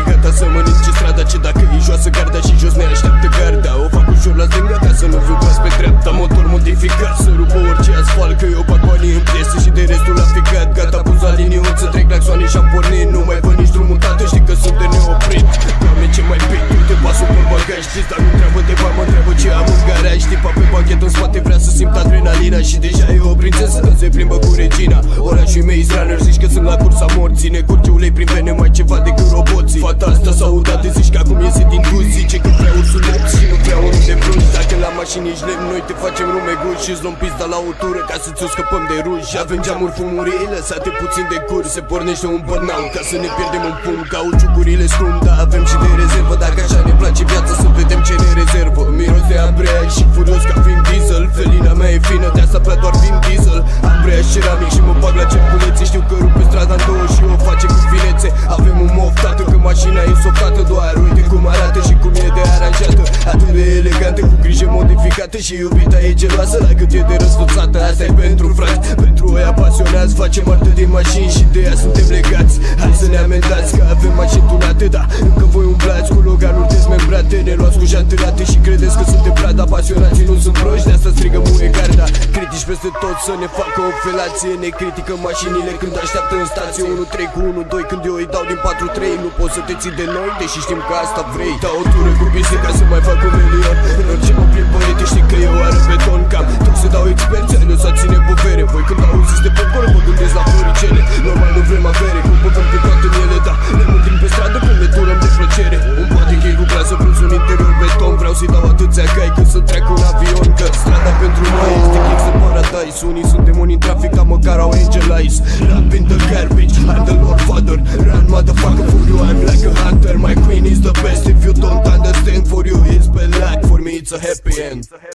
gata să mănânce strada, ce dacă e joasă garda și jos ne așteaptă garda. O fac ușor la stânga ca să nu fiu pas pe dreapta. Motor modificat să rupă orice asfalt, că eu fac banii în piese și de restul la ficat. Gata pus la liniuță, să trec claxoane și-am pornit. Nu mai văd nici drumul tată, știi că sunt de neoprit. Doamne ce mai pic, uite pasul pe bagaj. Știți, dar nu treabă de bani, mă întreabă ce am în garaj. Tipa pe pachet în spate vrea să simt adrenalina și deja e o prințesă că se plimbă cu regina. Orașul mei runner, zici că sunt la cursa morții. Ne curge ulei prin vene mai ceva decât roboții. Fata asta s-a udat, zici că acum iese din dus. Zice că vrea ursul lăpți și nu vrea unul de brunci. Dacă la mașini ești lemn, noi te facem rume guși și-ți luăm pista la o tură ca să ți-o scăpăm de ruși. Avem geamuri fumurii lăsate puțin de cur. Se pornește un burnout ca să ne pierdem în pumn. Cauciucurile scrum, dar avem și de rezervă. Dacă așa ne place viața, să vedem ce ne rezervă. Miros de ambreiaj și furios ca Vin Diesel. Felina mea e fină, de-asta plea doar Vin Diesel. Ambreiaj ceramic și mă bag la cerculețe. Știu că rupe strada în două și o face cu finețe. Avem un mof, tată, că mașina e softată. Doar uite cum arată și cum e de aranjată. Atât de elegantă, cu grijă modificată. Și iubita e geloasă la cât e de răsfățată. Asta e pentru frați, pentru ăia pasionați. Facem artă de mașini și de ea suntem legați. Hai să ne amendați că avem mașini tunate. Da, încă voi umblați cu loganuri dezmembrate. Ne luați cu janterate și credeți că suntem prada. Pasionații nu sunt proști, de asta strigă muie garda. Critici peste tot să ne facă o felație. Ne critică mașinile când așteaptă în stație. 1-3 cu 1-2 când eu îi dau din 4-3. Nu poți să te ții de noi, deși știm că asta vrei. Dau o tură cu pise ca să mai fac 1 milion. În orice mă plimb băiete, știi că eu arăt beton. Cam tot să dau experți, ai lăsat ține pe vere. Voi când auziți de popcorn, vă gândesc la floricele. Normal nu vrem avere, cum băgăm pe toate în ele. Da, ne mândrim pe stradă când ne turăm de plăcere. Un poate chei cu clasă plus un interior beton. Vreau să-i dau atâția cai când să-mi treacă un avion. Că strada pentru noi este kicks în paradise. Unii sunt demoni în trafic, ca măcar au angel eyes. Rap in the garbage, I'm the Lord Father. Run motherfucker for you, I'm like a hunter. My queen is the best, if you don't understand, for you it's bad luck, for me it's a happy end.